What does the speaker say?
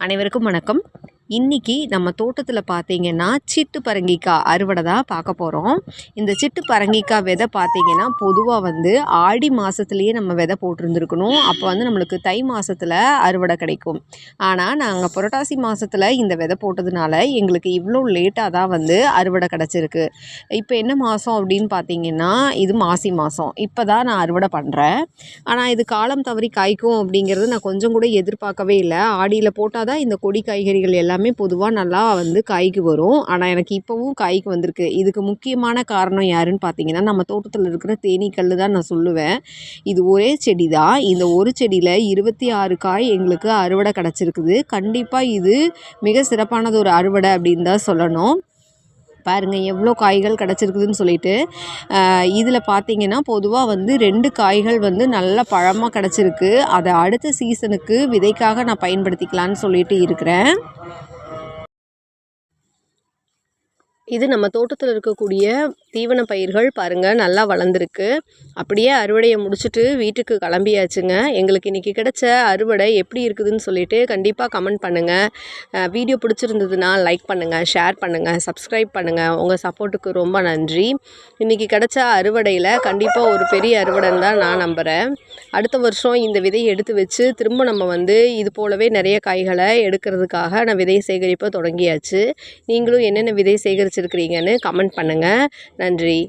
அனைவருக்கும் வணக்கம். இன்னைக்கு நம்ம தோட்டத்தில் பார்த்தீங்கன்னா சிட்டு பரங்கிக்காய் அறுவடை தான் பார்க்க போகிறோம். இந்த சிட்டு பரங்கிக்காய் விதை பார்த்தீங்கன்னா பொதுவாக ஆடி மாதத்துலேயே நம்ம விதை போட்டிருந்துருக்கணும். அப்போ நம்மளுக்கு தை மாதத்தில் அறுவடை கிடைக்கும். ஆனால் நாங்கள் புரட்டாசி மாதத்தில் இந்த விதை போட்டதுனால எங்களுக்கு இவ்வளோ லேட்டாக தான் அறுவடை கிடச்சிருக்கு. இப்போ என்ன மாதம் அப்படின்னு பார்த்தீங்கன்னா இது மாசி மாதம். இப்போ தான் நான் அறுவடை பண்ணுறேன். ஆனால் இது காலம் தவறி காய்க்கும் அப்படிங்கிறது நான் கொஞ்சம் கூட எதிர்பார்க்கவே இல்லை. ஆடியில் போட்டால் தான் இந்த கொடி காய்கறிகள் எல்லாமே பொதுவாக நல்லா காய்க்கு வரும். ஆனால் எனக்கு இப்போவும் காய்க்கு வந்திருக்கு. இதுக்கு முக்கியமான காரணம் யாருன்னு பார்த்தீங்கன்னா நம்ம தோட்டத்தில் இருக்கிற தேனீக்கல் தான் நான் சொல்லுவேன். இது ஒரே செடி தான். இந்த ஒரு செடியில் 26 காய் எங்களுக்கு அறுவடை கிடச்சிருக்குது. கண்டிப்பாக இது மிக சிறப்பானது ஒரு அறுவடை அப்படின்னு தான் சொல்லணும். பாருங்கள் எவ்வளோ காய்கள் கிடச்சிருக்குதுன்னு சொல்லிட்டு. இதில் பார்த்தீங்கன்னா பொதுவாக 2 காய்கள் நல்ல பழமாக கிடச்சிருக்கு. அதை அடுத்த சீசனுக்கு விதைக்காக நான் பயன்படுத்திக்கலான்னு சொல்லிட்டு இருக்கிறேன். இது நம்ம தோட்டத்தில் இருக்கக்கூடிய தீவன பயிர்கள் பாருங்கள் நல்லா வளர்ந்துருக்கு. அப்படியே அறுவடையை முடிச்சுட்டு வீட்டுக்கு கிளம்பியாச்சுங்க. எங்களுக்கு இன்றைக்கி கிடைச்ச அறுவடை எப்படி இருக்குதுன்னு சொல்லிட்டு கண்டிப்பாக கமெண்ட் பண்ணுங்கள். வீடியோ பிடிச்சிருந்ததுன்னா லைக் பண்ணுங்கள், ஷேர் பண்ணுங்கள், சப்ஸ்கிரைப் பண்ணுங்கள். உங்கள் சப்போர்ட்டுக்கு ரொம்ப நன்றி. இன்றைக்கி கிடைச்ச அறுவடையில் கண்டிப்பாக ஒரு பெரிய அறுவடைன்னு தான் நான் நம்புகிறேன். அடுத்த வருஷம் இந்த விதையை எடுத்து வச்சு திரும்ப நம்ம இது போலவே நிறைய காய்களை எடுக்கிறதுக்காக நான் விதை சேகரிப்பை தொடங்கியாச்சு. நீங்களும் என்னென்ன விதை சேகரிச்சிருக்கிறீங்கன்னு கமெண்ட் பண்ணுங்கள். நன்றி.